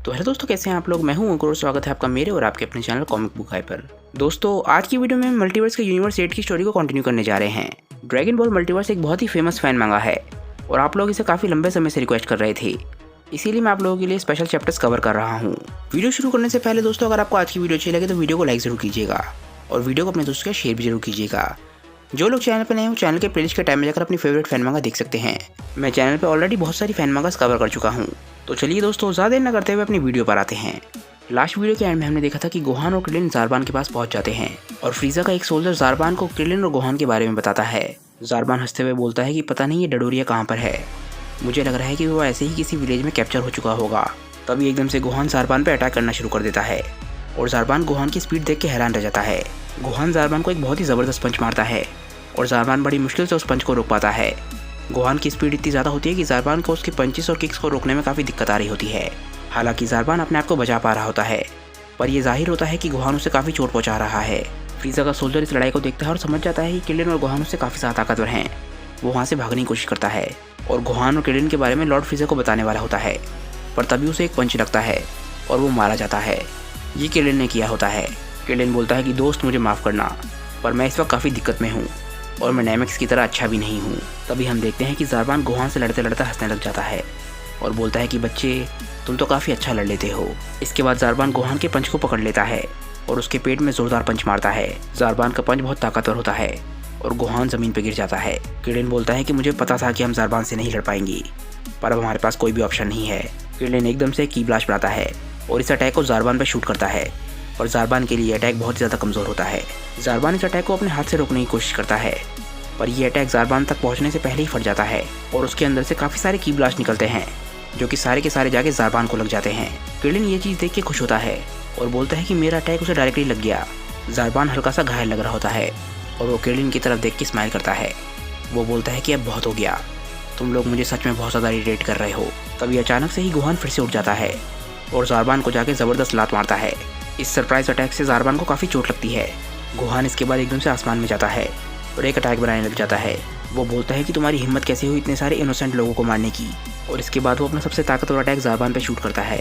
तो हेलो दोस्तों, कैसे हैं आप लोग। मैं हूं अंकुर और स्वागत है आपका मेरे और आपके अपने चैनल कॉमिक बुक हाई पर। दोस्तों, आज की वीडियो में मल्टीवर्स के यूनिवर्स 8 की स्टोरी को कंटिन्यू करने जा रहे हैं। ड्रैगन बॉल मल्टीवर्स एक बहुत ही फेमस फैन मांगा है और आप लोग इसे काफ़ी लंबे समय से रिक्वेस्ट कर रहे थे, इसीलिए मैं आप लोगों के लिए स्पेशल चैप्टर्स कवर कर रहा हूँ। वीडियो शुरू करने से पहले दोस्तों, अगर आपको आज की वीडियो अच्छी लगे तो वीडियो को लाइक जरूर कीजिएगा और वीडियो को अपने दोस्तों के साथ शेयर भी जरूर कीजिएगा। जो लोग चैनल पर नए हो, चैनल के प्लेलिस्ट के टाइम में जाकर अपनी फेवरेट फैन मांगा देख सकते हैं। मैं चैनल पर ऑलरेडी बहुत सारी फैन मांगास कवर कर चुका हूँ। तो चलिए दोस्तों, ज़्यादा देर न करते हुए अपनी वीडियो पर आते हैं। लास्ट वीडियो के एंड में हमने देखा था कि गोहान और क्रिलिन ज़ारबान के पास पहुंच जाते हैं और फ्रीज़ा का एक सोल्जर ज़ारबान को क्रिलिन और गोहान के बारे में बताता है। ज़ारबान हंसते हुए बोलता है कि पता नहीं ये डडोरिया कहाँ पर है, मुझे लग रहा है कि वो ऐसे ही किसी विलेज में कैप्चर हो चुका होगा। तभी एकदम से गोहान ज़ारबान पर अटैक करना शुरू कर देता है और ज़ारबान गोहान की स्पीड देख के हैरान रह जाता है। गोहान ज़ारबान को एक बहुत ही ज़बरदस्त पंच मारता है और ज़ारबान बड़ी मुश्किल से उस पंच को रोक पाता है। गोहान की स्पीड इतनी ज़्यादा होती है कि ज़ारबान को उसके पंचेस और किक्स को रोकने में काफ़ी दिक्कत आ रही होती है। हालांकि ज़ारबान अपने आप को बचा पा रहा होता है, पर यह जाहिर होता है कि गोहान उसे काफ़ी चोट पहुंचा रहा है। फ्रीज़ा का सोल्जर इस लड़ाई को देखता है और समझ जाता है कि क्रिलिन और गोहान उससे काफ़ी ज़्यादा ताकतवर हैं। वो वहाँ से भागने की कोशिश करता है और गोहान और क्रिलिन के बारे में लॉर्ड फ्रीज़ा को बताने वाला होता है, पर तभी उसे एक पंच लगता है और वो मारा जाता है। ये क्रिलिन ने किया होता है। क्रिलिन बोलता है कि दोस्त, मुझे माफ़ करना, पर मैं इस वक्त काफ़ी दिक्कत में हूँ और मैं नेमेक्स की तरह अच्छा भी नहीं हूँ। तभी हम देखते हैं कि ज़ारबान गोहान से लड़ते लड़ते हंसने लग जाता है और बोलता है कि बच्चे, तुम तो काफ़ी अच्छा लड़ लेते हो। इसके बाद ज़ारबान गोहान के पंच को पकड़ लेता है और उसके पेट में ज़ोरदार पंच मारता है। ज़ारबान का पंच बहुत ताकतवर होता है और गोहान ज़मीन पर गिर जाता है। क्रिलिन बोलता है कि मुझे पता था कि हम ज़ारबान से नहीं लड़ पाएंगे, पर अब हमारे पास कोई भी ऑप्शन नहीं है। क्रिलिन एकदम से की ब्लास्ट बनाता है और इस अटैक को ज़ारबान पर शूट करता है और ज़ारबान के लिए अटैक बहुत ज़्यादा कमज़ोर होता है। ज़ारबान इस अटैक को अपने हाथ से रोकने की कोशिश करता है, पर यह अटैक ज़ारबान तक पहुंचने से पहले ही फट जाता है और उसके अंदर से काफ़ी सारे की ब्लास्ट निकलते हैं, जो कि सारे के सारे जाके ज़ारबान को लग जाते हैं। क्रिलिन ये चीज़ देख के खुश होता है और बोलता है कि मेरा अटैक उसे डायरेक्टली लग गया। ज़ारबान हल्का सा घायल लग रहा होता है और वो क्रिलिन की तरफ देख के स्माइल करता है। वो बोलता है कि अब बहुत हो गया, तुम लोग मुझे सच में बहुत ज़्यादा इरिटेट कर रहे हो। तभी अचानक से ही गोहान फिर से उठ जाता है और ज़ारबान को जाके ज़बरदस्त लात मारता है। इस सरप्राइज अटैक से ज़ारबान को काफ़ी चोट लगती है। गोहान इसके बाद एकदम से आसमान में जाता है और एक अटैक बनाने लग जाता है। वो बोलता है कि तुम्हारी हिम्मत कैसे हुई इतने सारे इनोसेंट लोगों को मारने की, और इसके बाद वो अपना सबसे ताकतवर अटैक ज़ारबान पे शूट करता है।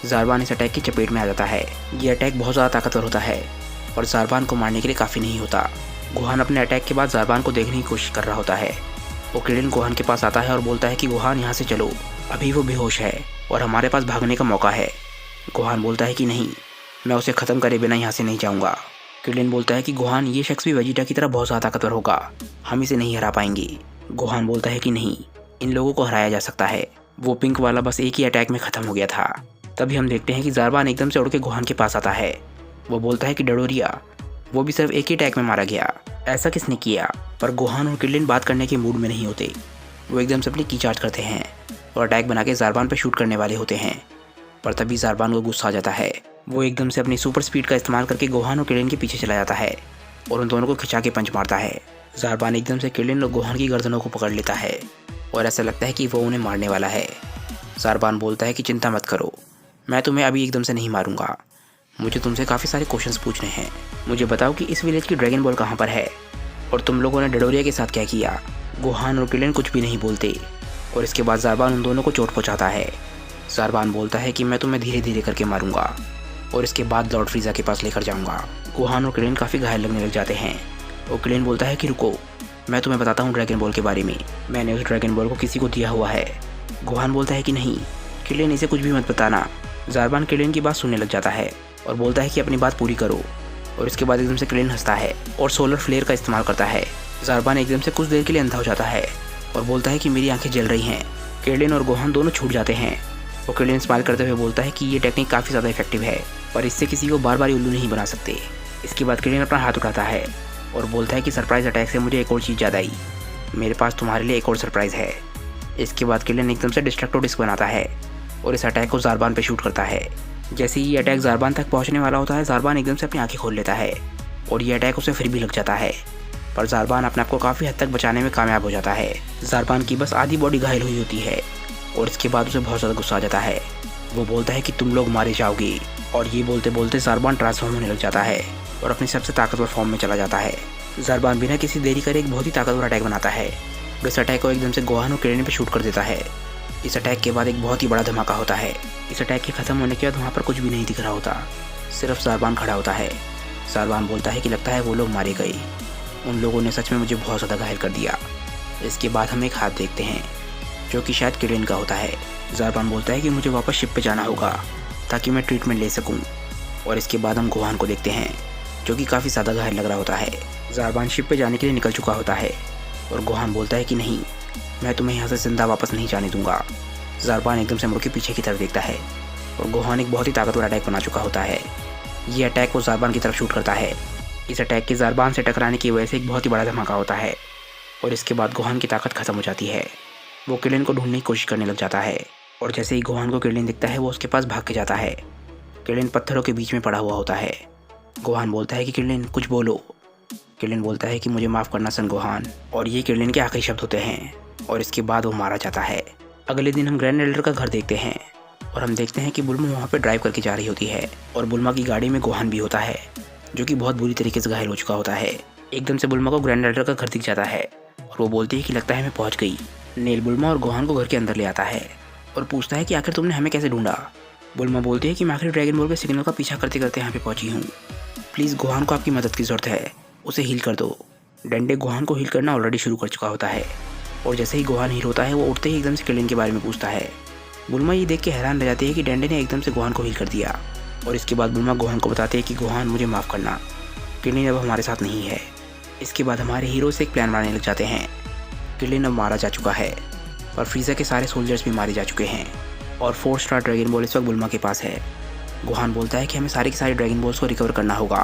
ज़ारबान इस अटैक की चपेट में आ जाता है। ये अटैक बहुत ज़्यादा ताकतवर होता है और ज़ारबान को मारने के लिए काफ़ी नहीं होता। गोहान अपने अटैक के बाद ज़ारबान को देखने की कोशिश कर रहा होता है। वो क्रिलिन गोहान के पास आता है और बोलता है कि गोहान, यहाँ से चलो, अभी वो बेहोश है और हमारे पास भागने का मौका है। गोहान बोलता है कि नहीं, मैं उसे ख़त्म करे बिना यहाँ से नहीं जाऊँगा। क्रिलिन बोलता है कि गोहान, ये शख्स भी वेजिटा की तरह बहुत ज़्यादा ताकतवर होगा, हम इसे नहीं हरा पाएंगे। गोहान बोलता है कि नहीं, इन लोगों को हराया जा सकता है, वो पिंक वाला बस एक ही अटैक में ख़त्म हो गया था। तभी हम देखते हैं कि ज़ारबान एकदम से उड़ के गोहान के पास आता है। वो बोलता है कि डडोरिया, वो भी सिर्फ एक ही अटैक में मारा गया, ऐसा किसने किया। पर गोहान और क्रिलिन बात करने के मूड में नहीं होते। वो एकदम से अपनी की चार्ज करते हैं और अटैक बना के ज़ारबान पर शूट करने वाले होते हैं, पर तभी ज़ारबान को गुस्सा आ जाता है। वो एकदम से अपनी सुपर स्पीड का इस्तेमाल करके गोहान और क्रिलिन के पीछे चला जाता है और उन दोनों को खिंचा के पंच मारता है। ज़ारबान एकदम से क्रिलिन और गोहान की गर्दनों को पकड़ लेता है और ऐसा लगता है कि वो उन्हें मारने वाला है। ज़ारबान बोलता है कि चिंता मत करो, मैं तुम्हें अभी एकदम से नहीं मारूंगा, मुझे तुमसे काफ़ी सारे क्वेश्चंस पूछने हैं। मुझे बताओ कि इस विलेज की ड्रैगन बॉल कहाँ पर है और तुम लोगों ने डडोरिया के साथ क्या किया। गोहान और क्रिलिन कुछ भी नहीं बोलते और इसके बाद ज़ारबान उन दोनों को चोट पहुँचाता है। ज़ारबान बोलता है कि मैं तुम्हें धीरे धीरे करके मारूंगा और इसके बाद लॉर्ड फ्रीज़ा के पास लेकर जाऊंगा। गोहान और क्रिलिन काफ़ी घायल लगने लग जाते हैं और क्रिलिन बोलता है कि रुको, मैं तुम्हें बताता हूँ ड्रैगन बॉल के बारे में, मैंने उस ड्रैगन बॉल को किसी को दिया हुआ है। गोहान बोलता है कि नहीं क्रिलिन, इसे कुछ भी मत बताना। ज़ारबान क्रिलिन की बात सुनने लग जाता है और बोलता है कि अपनी बात पूरी करो, और इसके बाद एकदम से क्रिलिन हंसता है और सोलर फ्लेयर का इस्तेमाल करता है। ज़ारबान एकदम से कुछ देर के लिए अंधा हो जाता है और बोलता है कि मेरी आंखें जल रही हैं। क्रिलिन और गोहान दोनों छूट जाते हैं और क्रिलिन स्माइल करते हुए बोलता है कि ये टेक्निक काफ़ी ज़्यादा इफेक्टिव है, पर इससे किसी को बार बार उल्लू नहीं बना सकते। इसके बाद क्रिलिन अपना हाथ उठाता है और बोलता है कि सरप्राइज अटैक से मुझे एक और चीज़ याद आई, मेरे पास तुम्हारे लिए एक और सरप्राइज़ है। इसके बाद क्रिलिन एकदम से डिस्ट्रक्टो डिस्क बनाता है और इस अटैक को ज़ारबान पे शूट करता है। जैसे ही ये अटैक ज़ारबान तक पहुंचने वाला होता है, ज़ारबान एकदम से अपनी आंखें खोल लेता है और ये अटैक उसे फिर भी लग जाता है, पर ज़ारबान अपने आप को काफ़ी हद तक बचाने में कामयाब हो जाता है। ज़ारबान की बस आधी बॉडी घायल हुई होती है और इसके बाद उसे बहुत ज़्यादा गुस्सा आ जाता है। वो बोलता है कि तुम लोग मारे जाओगे, और ये बोलते बोलते ज़ारबान ट्रांसफॉर्म होने लग जाता है और अपनी सबसे ताकतवर फॉर्म में चला जाता है। ज़ारबान बिना किसी देरी करे एक बहुत ही ताकतवर अटैक बनाता है और इस अटैक को एकदम से गोहान और क्रिलिन पे शूट कर देता है इस अटैक के बाद एक बहुत ही बड़ा धमाका होता है। इस अटैक के ख़त्म होने के बाद वहाँ पर कुछ भी नहीं दिख रहा होता, सिर्फ ज़ारबान खड़ा होता है। ज़ारबान बोलता है कि लगता है वो लोग मारे गए, उन लोगों ने सच में मुझे बहुत ज़्यादा घायल कर दिया। इसके बाद हम एक हाथ देखते हैं जो कि शायद किलिन का होता है। ज़ारबान बोलता है कि मुझे वापस शिप पे जाना होगा ताकि मैं ट्रीटमेंट ले सकूं। और इसके बाद हम गोहान को देखते हैं जो कि काफ़ी ज़्यादा घायल लग रहा होता है। ज़ारबान शिप पे जाने के लिए निकल चुका होता है और गोहान बोलता है कि नहीं, मैं तुम्हें यहाँ से ज़िंदा वापस नहीं जाने दूंगा। ज़ारबान एकदम से मुड़ के पीछे की तरफ देखता है और गोहान एक बहुत ही ताकतवर अटैक बना चुका होता है। ये अटैक वो ज़ारबान की तरफ शूट करता है। इस अटैक के ज़ारबान से टकराने की वजह से एक बहुत ही बड़ा धमाका होता है और इसके बाद गोहान की ताकत खत्म हो जाती है। वो किलिन को ढूंढने की कोशिश करने लग जाता है और जैसे ही गोहान को किलिन दिखता है वो उसके पास भाग के जाता है। किलिन पत्थरों के बीच में पड़ा हुआ होता है। गोहान बोलता है कि किलिन कुछ बोलो। किलिन बोलता है कि मुझे माफ़ करना सन गोहान, और ये किलिन के आखिरी शब्द होते हैं और इसके बाद वो मारा जाता है। अगले दिन हम ग्रैंड एल्डर का घर देखते हैं और हम देखते हैं कि बुल्मा वहाँ पर ड्राइव करके जा रही होती है और बुल्मा की गाड़ी में गोहान भी होता है जो कि बहुत बुरी तरीके से घायल हो चुका होता है। एकदम से बुल्मा को ग्रैंड एल्डर का घर दिख जाता है और वो बोलती है कि लगता है मैं पहुँच गई। नेल बुल्मा और गोहान को घर के अंदर ले आता है और पूछता है कि आखिर तुमने हमें कैसे ढूंढा। बुल्मा बोलती है कि मैं आखिर ड्रैगन बॉल के सिग्नल का पीछा करते करते यहाँ पे पहुँची हूँ। प्लीज़ गोहान को आपकी मदद की ज़रूरत है, उसे हील कर दो। डंडे गोहान को हील करना ऑलरेडी शुरू कर चुका होता है और जैसे ही गोहान हील होता है वो उठते ही एकदम से किलिन के बारे में पूछता है। बुल्मा ये देख के हैरान रह जाती है कि डंडे ने एकदम से गोहान को हील कर दिया और इसके बाद बुल्मा गोहान को बताते हैं कि गोहान मुझे माफ़ करना, किलिन अब हमारे साथ नहीं है। इसके बाद हमारे हीरो से एक प्लान बनाने लग जाते हैं। किलिन अब मारा जा चुका है और फ्रीज़ा के सारे सोल्जर्स भी मारे जा चुके हैं और 4 स्टार ड्रैगन बॉल इस वक्त बुल्मा के पास है। गोहान बोलता है कि हमें सारे के सारे ड्रैगन बॉल्स को रिकवर करना होगा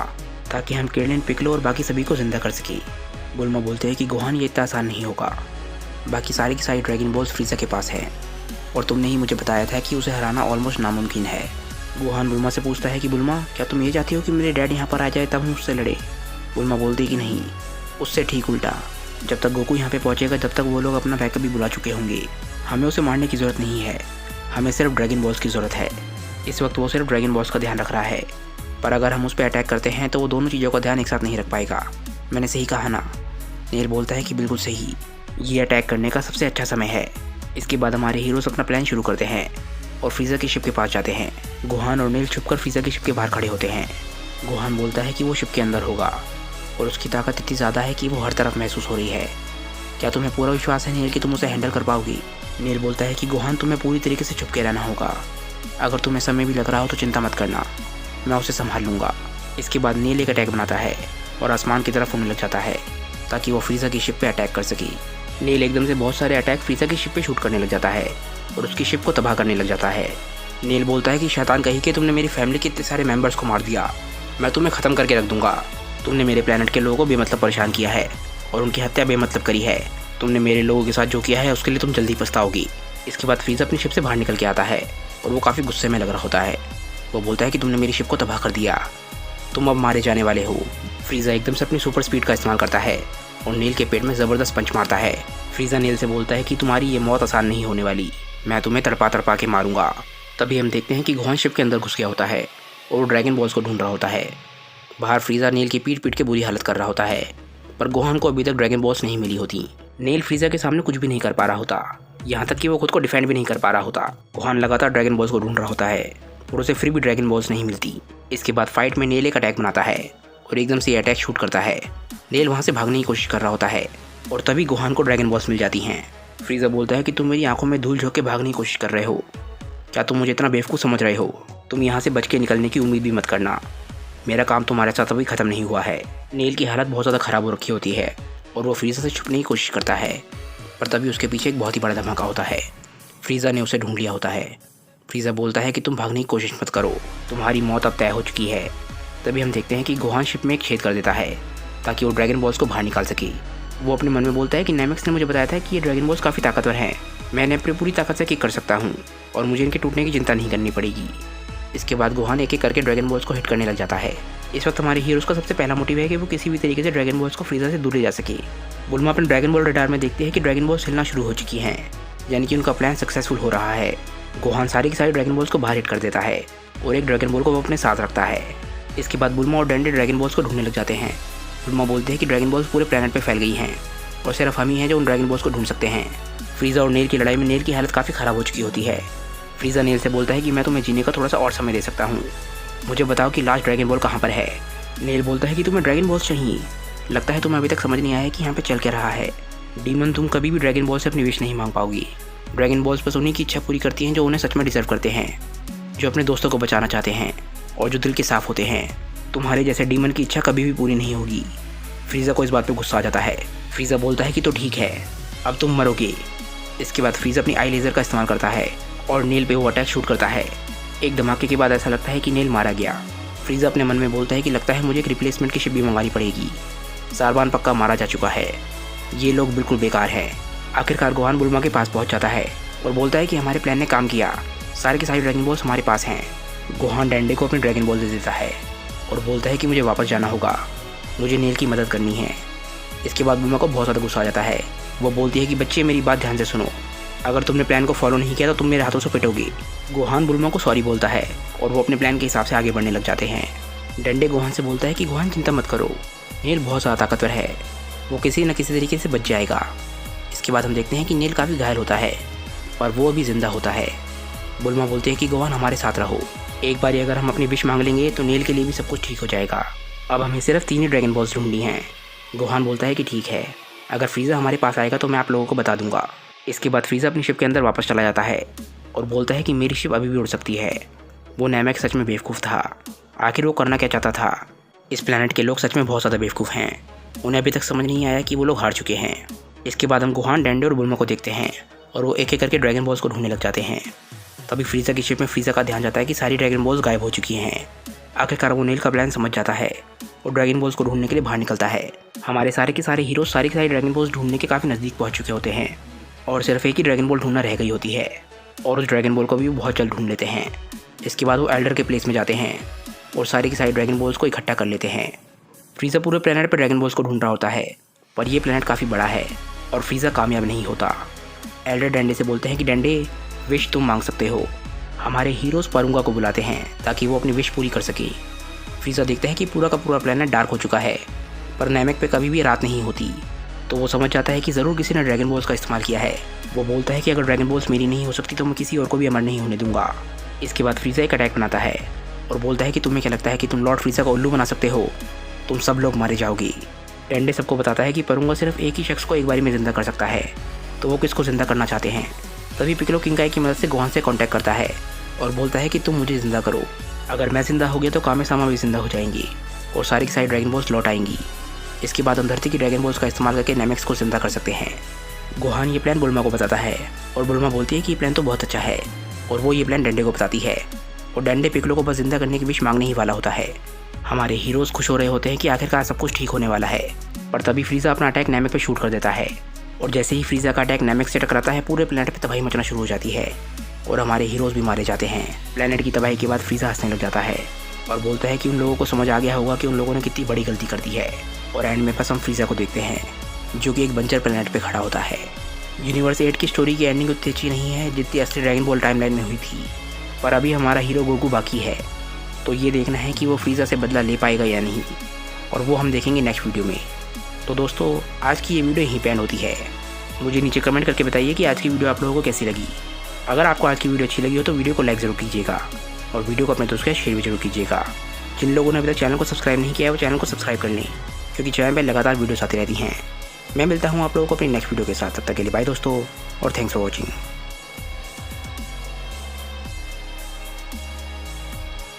ताकि हम किलिन, पिकलो और बाकी सभी को ज़िंदा कर सकें। बुल्मा बोलते हैं कि गोहान ये इतना आसान नहीं होगा, बाकी सारी की सारी ड्रैगन बॉल्स फ्रीज़ा के पास है और तुमने ही मुझे बताया था कि उसे हराना ऑलमोस्ट नामुमकिन है। गोहान बुल्मा से पूछता है कि बुल्मा क्या तुम ये चाहती हो कि मेरे डैड यहाँ पर आ जाए तब हम उससे लड़े। बुल्मा बोलती है कि नहीं, उससे ठीक उल्टा, जब तक गोकू यहाँ पे पहुँचेगा जब तक वो लोग अपना बैकअप भी बुला चुके होंगे। हमें उसे मारने की ज़रूरत नहीं है, हमें सिर्फ ड्रैगन बॉल्स की ज़रूरत है। इस वक्त वो सिर्फ ड्रैगन बॉल्स का ध्यान रख रहा है, पर अगर हम उस पर अटैक करते हैं तो वो दोनों चीज़ों का ध्यान एक साथ नहीं रख पाएगा। मैंने सही कहा ना? नेल बोलता है कि बिल्कुल सही, ये अटैक करने का सबसे अच्छा समय है। इसके बाद हमारे हीरोज़ अपना प्लान शुरू करते हैं और फ्रीज़ा की शिप के पास जाते हैं। गोहान और नेल छुपकर फ्रीज़ा की शिप के बाहर खड़े होते हैं। गोहान बोलता है कि वो शिप के अंदर होगा और उसकी ताकत इतनी ज़्यादा है कि वो हर तरफ महसूस हो रही है। क्या तुम्हें पूरा विश्वास है नेल कि तुम उसे हैंडल कर पाओगी? नेल बोलता है कि गोहान तुम्हें पूरी तरीके से छुप के रहना होगा, अगर तुम्हें समय भी लग रहा हो तो चिंता मत करना, मैं उसे संभाल लूँगा। इसके बाद नेल एक अटैक बनाता है और आसमान की तरफ उड़ने लग जाता है ताकि वो फ्रीज़ा की शिप पे अटैक कर सके। नेल एकदम से बहुत सारे अटैक फ्रीज़ा की शिप पे शूट करने लग जाता है और उसकी शिप को तबाह करने लग जाता है। नेल बोलता है कि शैतान कही कि तुमने मेरी फैमिली के इतने सारे मेंबर्स को मार दिया, मैं तुम्हें ख़त्म करके रख दूंगा। तुमने मेरे प्लेनेट के लोगों को बेमतलब परेशान किया है और उनकी हत्या बेमतलब करी है। तुमने मेरे लोगों के साथ जो किया है उसके लिए तुम जल्दी पछताओगी। इसके बाद फ्रीज़ा अपनी शिप से बाहर निकल के आता है और वो काफ़ी गुस्से में लग रहा होता है। वो बोलता है कि तुमने मेरी शिप को तबाह कर दिया, तुम अब मारे जाने वाले हो। फ्रीज़ा एकदम से अपनी सुपर स्पीड का इस्तेमाल करता है और नेल के पेट में ज़बरदस्त पंच मारता है। फ्रीज़ा नेल से बोलता है कि तुम्हारी ये मौत आसान नहीं होने वाली, मैं तुम्हें तड़पा तड़पा के मारूंगा। तभी हम देखते हैं कि गोहान शिप के अंदर घुस गया होता है और वो ड्रैगन बॉल्स को ढूंढ रहा होता है। बाहर फ्रीज़ा नेल की पीट पीट के बुरी हालत कर रहा होता है, पर गोहान को अभी तक ड्रैगन बॉल्स नहीं मिली होती। नेल फ्रीज़ा के सामने कुछ भी नहीं कर पा रहा होता, यहाँ तक कि वो खुद को डिफेंड भी नहीं कर पा रहा होता। गोहान लगातार ड्रैगन बॉल्स को ढूंढ रहा होता है और उसे फिर भी ड्रैगन बॉल्स नहीं मिलती। इसके बाद फाइट में नेल एक अटैक बनाता है और एकदम से ये अटैक शूट करता है। नेल वहाँ से भागने की कोशिश कर रहा होता है और तभी गोहान को ड्रैगन बॉल्स मिल जाती हैं। फ्रीज़ा बोलता है कि तुम मेरी आंखों में धूल झोंक के भागने की कोशिश कर रहे हो, क्या तुम मुझे इतना बेवकूफ़ समझ रहे हो? तुम यहाँ से बच के निकलने की उम्मीद भी मत करना, मेरा काम तुम्हारे साथ अभी ख़त्म नहीं हुआ है। नेल की हालत बहुत ज़्यादा ख़राब हो रखी होती है और वो फ्रीज़ा से छुपने की कोशिश करता है, पर तभी उसके पीछे एक बहुत ही बड़ा धमाका होता है। फ्रीज़ा ने उसे ढूंढ लिया होता है। फ्रीज़ा बोलता है कि तुम भागने की कोशिश मत करो, तुम्हारी मौत अब तय हो चुकी है। तभी हम देखते हैं कि गोहान शिप में एक छेद कर देता है ताकि वो ड्रैगन बॉल्स को बाहर निकाल सके। वो अपने मन में बोलता है कि नेमेक्स ने मुझे बताया था कि ये ड्रैगन बॉल्स काफ़ी ताकतवर हैं, मैंने अपनी पूरी ताकत से किक कर सकता हूँ और मुझे इनके टूटने की चिंता नहीं करनी पड़ेगी। इसके बाद गोहान एक एक करके ड्रैगन बॉल्स को हिट करने लग जाता है। इस वक्त हमारे हीरोज़ का सबसे पहला मोटिव है कि वो किसी भी तरीके से ड्रैगन बॉल्स को फ्रीज़ा से दूर ले जा सके। बुल्मा अपने ड्रैगन बॉल रडार में देखती है कि ड्रैगन बॉल्स हिलना शुरू हो चुकी हैं, यानी कि उनका प्लान सक्सेसफुल हो रहा है। गोहान सारी की सारी ड्रैगन बॉल्स को बाहर हिट कर देता है और एक ड्रैगन बॉल को वो अपने साथ रखता है। इसके बाद बुल्मा और डंडे ड्रैगन बॉल्स को ढूंढने लग जाते हैं। बुल्मा बोलते हैं कि ड्रैगन बॉल्स पूरे प्लेनेट पे फैल गई हैं और सिर्फ हम ही हैं जो उन ड्रैगन बॉल्स को ढूंढ सकते हैं। फ्रीज़ा और नेल की लड़ाई में नेल की हालत काफ़ी ख़राब हो चुकी होती है। फ्रीज़ा नेल से बोलता है कि मैं तुम्हें जीने का थोड़ा सा और समय दे सकता हूँ, मुझे बताओ कि लास्ट ड्रैगन बॉल कहाँ पर है। नेल बोलता है कि तुम्हें ड्रैगन बॉल्स चाहिए, लगता है तुम्हें अभी तक समझ नहीं आया कि यहाँ पे चल क्या रहा है। डीमन, तुम कभी भी ड्रैगन बॉल से अपनी विश नहीं मांग पाओगी। ड्रैगन बॉल्स बस उन्हीं की इच्छा पूरी करती हैं जो उन्हें सच में डिजर्व करते हैं, जो अपने दोस्तों को बचाना चाहते हैं और जो दिल के साफ होते हैं। तुम्हारे जैसे डीमन की इच्छा कभी भी पूरी नहीं होगी। फ्रीज़ा को इस बात पे गुस्सा आ जाता है। फ्रीज़ा बोलता है कि तो ठीक है, अब तुम मरोगे। इसके बाद फ्रीज़ा अपनी आई लेज़र का इस्तेमाल करता है और नेल पे वो अटैक शूट करता है। एक धमाके के बाद ऐसा लगता है कि नेल मारा गया। फ्रीज़ा अपने मन में बोलता है कि लगता है मुझे एक रिप्लेसमेंट की शिप भी मंगानी पड़ेगी। सारबान पक्का मारा जा चुका है, ये लोग बिल्कुल बेकार है। आखिरकार गोहान बुल्मा के पास पहुंच जाता है और बोलता है कि हमारे प्लान ने काम किया, सारे के सारे ड्रैगन बॉल्स हमारे पास हैं। गोहान डैंडे को अपने ड्रैगन बॉल दे देता है और बोलता है कि मुझे वापस जाना होगा, मुझे नेल की मदद करनी है। इसके बाद बुल्मा को बहुत ज़्यादा गुस्सा आ जाता है। वो बोलती है कि बच्चे मेरी बात ध्यान से सुनो, अगर तुमने प्लान को फॉलो नहीं किया तो तुम मेरे हाथों से पिटोगे। गोहान बुल्मा को सॉरी बोलता है और वो अपने प्लान के हिसाब से आगे बढ़ने लग जाते हैं। डंडे गोहान से बोलता है कि गोहान चिंता मत करो, नेल बहुत ज़्यादा ताकतवर है, वो किसी न किसी तरीके से बच जाएगा। इसके बाद हम देखते हैं कि नेल काफ़ी घायल होता है और वो अभी ज़िंदा होता है। बुल्मा बोलते हैं कि गोहान हमारे साथ रहो, एक बार अगर हम अपनी विश मांग लेंगे तो नेल के लिए भी सब कुछ ठीक हो जाएगा। अब हमें सिर्फ 3 ही ड्रैगन बॉल्स ढूंढनी हैं। गोहान बोलता है कि ठीक है, अगर फ्रीज़ा हमारे पास आएगा तो मैं आप लोगों को बता दूंगा। इसके बाद फ्रीज़ा अपनी शिप के अंदर वापस चला जाता है और बोलता है कि मेरी शिप अभी भी उड़ सकती है। वो नैमेक सच में बेवकूफ़ था, आखिर वो करना क्या चाहता था। इस प्लैनेट के लोग सच में बहुत ज़्यादा बेवकूफ़ हैं, उन्हें अभी तक समझ नहीं आया कि वो लोग हार चुके हैं। इसके बाद हम गोहान, डैंडे और बुल्मा को देखते हैं और वो एक एक करके ड्रैगन बॉल्स को ढूंढने लग जाते हैं। तभी फ्रीज़ा की शिप में फ्रीज़ा का ध्यान जाता है कि सारी ड्रैगन बॉल्स गायब हो चुकी हैं। आखिरकार वो नेल का प्लान समझ जाता है और ड्रैगन बॉल्स को ढूंढने के लिए बाहर निकलता है। हमारे सारे के सारे हीरो सारी की सारी ड्रैगन बॉल्स ढूंढने के काफ़ी नज़दीक पहुंच चुके होते हैं और सिर्फ एक ही ड्रैगन बॉल ढूंढना रह गई होती है और उस ड्रैगन बॉल को भी बहुत जल्द ढूंढ लेते हैं। इसके बाद वो एल्डर के प्लेस में जाते हैं और सारी की सारी ड्रैगन बॉल्स को इकट्ठा कर लेते हैं। फ्रीज़ा पूरे प्लेनेट पर ड्रैगन बॉल्स को ढूंढ रहा होता है, पर यह प्लेनेट काफ़ी बड़ा है और फ्रीज़ा कामयाब नहीं होता। एल्डर डैंडे से बोलते हैं कि डैंडे, विश तुम मांग सकते हो। हमारे हीरोज़ परुंगा को बुलाते हैं ताकि वो अपनी विश पूरी कर सके। फ्रीज़ा देखता है कि पूरा का पूरा प्लेनेट डार्क हो चुका है, पर नैमेक पे कभी भी रात नहीं होती, तो वो समझ जाता है कि ज़रूर किसी ने ड्रैगन बॉल्स का इस्तेमाल किया है। वो बोलता है कि अगर ड्रैगन बॉल्स मेरी नहीं हो सकती तो मैं किसी और को भी अमर नहीं होने दूंगा। इसके बाद फ्रीज़ा एक अटैक बनाता है और बोलता है कि तुम्हें क्या लगता है कि तुम लॉर्ड फ्रीज़ा का उल्लू बना सकते हो, तुम सब लोग मारे जाओगे। डैंडे सबको बताता है कि परुंगा सिर्फ एक ही शख्स को एक बारी में ज़िंदा कर सकता है, तो वो किसको ज़िंदा करना चाहते हैं। तभी पिकलो किंकाई की मदद से गोहान से कांटेक्ट करता है और बोलता है कि तुम मुझे ज़िंदा करो, अगर मैं ज़िंदा हो गया तो कामे सामा भी ज़िंदा हो जाएंगी और सारी की सारी ड्रैगन बॉल्स लौट आएंगी। इसके बाद हम धरती की ड्रैगन बॉल्स का इस्तेमाल करके नैमेक्स को ज़िंदा कर सकते हैं। गोहान ये प्लान बुल्मा को बताता है और बुल्मा बोलती है कि ये प्लान तो बहुत अच्छा है और वो ये प्लान डैंडे को बताती है और डैंडे पिकलो को बस ज़िंदा करने की विश मांगने ही वाला होता है। हमारे हीरोज़ खुश हो रहे होते हैं कि आखिरकार सब कुछ ठीक होने वाला है, पर तभी फ्रीज़ा अपना अटैक नैमेक पे शूट कर देता है और जैसे ही फ्रीज़ा का अटैक नैमेक से टकराता है पूरे प्लेनेट पे तबाही मचना शुरू हो जाती है और हमारे हीरोज़ भी मारे जाते हैं। प्लेनेट की तबाही के बाद फ्रीज़ा हंसने लग जाता है और बोलता है कि उन लोगों को समझ आ गया होगा कि उन लोगों ने कितनी बड़ी गलती कर दी है। और एंड में बस हम फ्रीज़ा को देखते हैं जो कि एक बंजर प्लेनेट पे खड़ा होता है। यूनिवर्स 8 की स्टोरी की एंडिंग उतनी अच्छी नहीं है जितनी असली ड्रैगन बॉल टाइमलाइन में हुई थी, पर अभी हमारा हीरो गोकू बाकी है, तो ये देखना है कि वो फ्रीज़ा से बदला ले पाएगा या नहीं, और वो हम देखेंगे नेक्स्ट वीडियो में। तो दोस्तों, आज की ये वीडियो यहीं पे एंड होती है। मुझे नीचे कमेंट करके बताइए कि आज की वीडियो आप लोगों को कैसी लगी। अगर आपको आज की वीडियो अच्छी लगी हो तो वीडियो को लाइक ज़रूर कीजिएगा और वीडियो को अपने दोस्तों के साथ शेयर भी जरूर कीजिएगा। जिन लोगों ने अभी तक चैनल को सब्सक्राइब नहीं किया है वो चैनल को सब्सक्राइब कर लें, क्योंकि चैनल पर लगातार वीडियोस आती रहती हैं। मैं मिलता हूँ आप लोगों को अपनी नेक्स्ट वीडियो के साथ, तब तक के लिए बाय दोस्तों और थैंक्स फॉर वॉचिंग।